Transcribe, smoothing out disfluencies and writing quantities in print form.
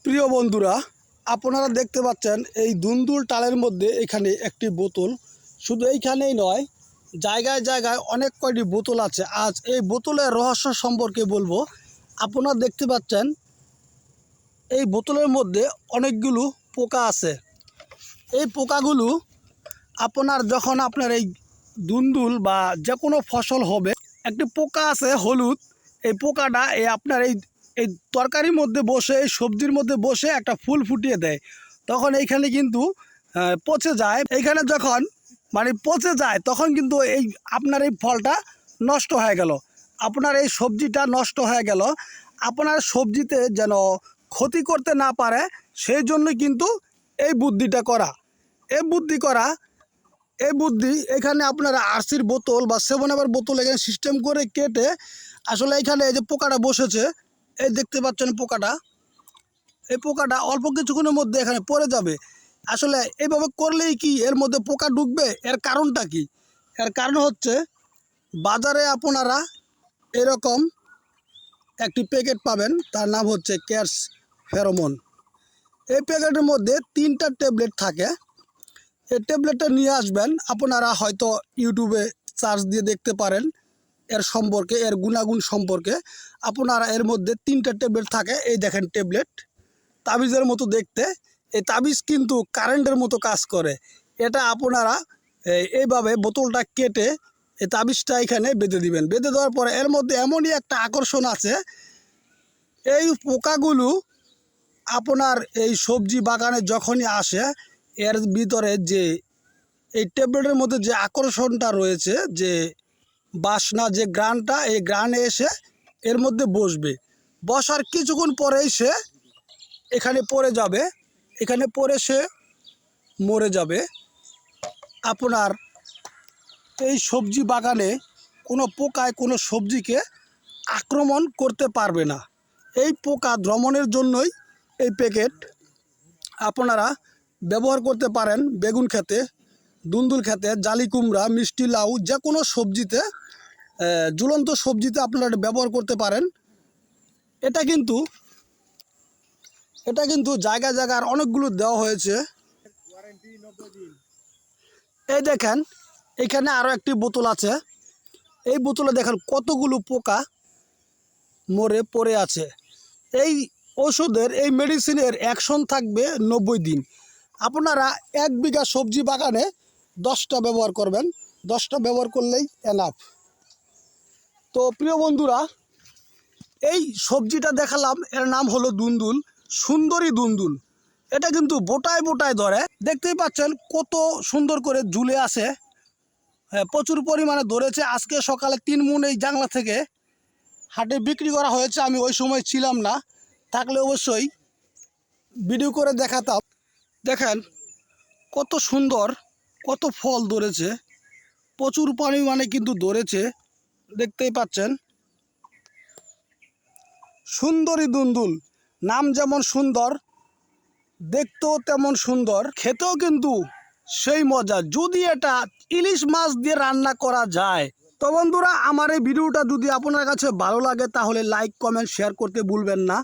প্রিয় বন্ধুরা, আপনারা দেখতে পাচ্ছেন এই দুন্দুল টালের মধ্যে এখানে একটি বোতল। শুধু এইখানেই নয়, জায়গায় জায়গায় অনেক কয়টি বোতল আছে। আজ এই বোতলের রহস্য সম্পর্কে বলবো। আপনারা দেখতে পাচ্ছেন এই বোতলের মধ্যে অনেকগুলো পোকা আছে। এই পোকাগুলো যখন আপনার এই দুন্দুল বা যে কোনো ফসল হবে, একটি পোকা আছে হলুদ। এই পোকাটা আপনার এই তরকারির মধ্যে বসে, এই সবজির মধ্যে বসে একটা ফুল ফুটিয়ে দেয়। তখন এইখানে কিন্তু পচে যায়। এইখানে যখন পচে যায় তখন কিন্তু আপনার এই ফলটা নষ্ট হয়ে গেল, আপনার এই সবজিটা নষ্ট হয়ে গেল। আপনার সবজিতে যেন ক্ষতি করতে না পারে সেই জন্য কিন্তু এই বুদ্ধিটা করা। এই বুদ্ধি এখানে আপনারা আরসির বোতল বা 7-আপের বোতল এখানে সিস্টেম করে কেটে, আসলে এখানে এই যে পোকাটা বসেছে, এই দেখতে পাচ্ছেন এই পোকাটা অল্প কিছুক্ষণের মধ্যে এখানে পড়ে যাবে। আসলে এইভাবে করলেই কি এর মধ্যে পোকা ঢুকবে? এর কারণটা কি? এর কারণ হচ্ছে, বাজারে আপনারা এরকম একটি প্যাকেট পাবেন, তার নাম হচ্ছে ক্যাটস ফেরোমন। এই প্যাকেটের মধ্যে 3টা ট্যাবলেট থাকে। এই ট্যাবলেটটা নিয়ে আসবেন। আপনারা হয়তো ইউটিউবে সার্চ দিয়ে দেখতে পারেন এর সম্পর্কে, এর গুণাগুণ সম্পর্কে। আপনারা এর মধ্যে 3টা ট্যাবলেট থাকে। এই দেখেন ট্যাবলেট, তাবিজের মতো দেখতে। এই তাবিজ কিন্তু কারেন্টের মতো কাজ করে। এটা আপনারা এইভাবে বোতলটা কেটে এই তাবিজটা এখানে বেঁধে দিবেন। বেঁধে দেওয়ার পরে এর মধ্যে এমনই একটা আকর্ষণ আছে, এই পোকাগুলো আপনার এই সবজি বাগানে যখনই আসে, এর ভিতরে যে এই ট্যাবলেটের মধ্যে যে আকর্ষণটা রয়েছে, যে বাসনা, যে গ্রানটা, এই গ্রানে এসে এর মধ্যে বসবে। বসার কিছুক্ষণ পরেই সে এখানে পড়ে যাবে। এখানে পড়ে সে মরে যাবে। আপনার এই সবজি বাগানে কোনো পোকায় কোনো সবজিকে আক্রমণ করতে পারবে না। এই পোকা দমনের জন্যই এই প্যাকেট আপনারা ব্যবহার করতে পারেন। বেগুন খেতে, দুন্দুল খেতে, জালি কুমড়া, মিষ্টি লাউ, যে কোনো সবজিতে, ঝুলন্ত সবজিতে আপনারা ব্যবহার করতে পারেন। এটা কিন্তু জায়গায় জায়গায় অনেকগুলো দেওয়া হয়েছে। এই দেখেন, এখানে আরও একটি বোতল আছে। এই বোতলে দেখেন কতগুলো পোকা মরে পড়ে আছে। এই ওষুধের, এই মেডিসিনের অ্যাকশন থাকবে 90 দিন। আপনারা 1 বিঘা সবজি বাগানে 10টা ব্যবহার করবেন। 10টা ব্যবহার করলেই এনাফ। তো প্রিয় বন্ধুরা, এই সবজিটা দেখালাম, এর নাম হলো দুন্দুল, সুন্দরী দুন্দুল। এটা কিন্তু বোটায় বোটায় ধরে। দেখতেই পাচ্ছেন কত সুন্দর করে ঝুলে আছে। প্রচুর পরিমাণে ধরেছে। আজকে সকালে 3 মণ এই জাংলা থেকে হাটে বিক্রি করা হয়েছে। আমি ওই সময় ছিলাম না, থাকলে অবশ্যই ভিডিও করে দেখাতাম। দেখেন কত সুন্দর, কত ফল ধরেছে, প্রচুর পরিমাণে কিন্তু ধরেছে। দেখতেই পাচ্ছেন, সুন্দরী দুন্দুল, নাম যেমন সুন্দর, দেখতেও তেমন সুন্দর, খেতেও কিন্তু সেই মজা, যদি এটা ইলিশ মাছ দিয়ে রান্না করা যায়। তো বন্ধুরা, আমার এই ভিডিওটা যদি আপনার কাছে ভালো লাগে তাহলে লাইক, কমেন্ট, শেয়ার করতে ভুলবেন না।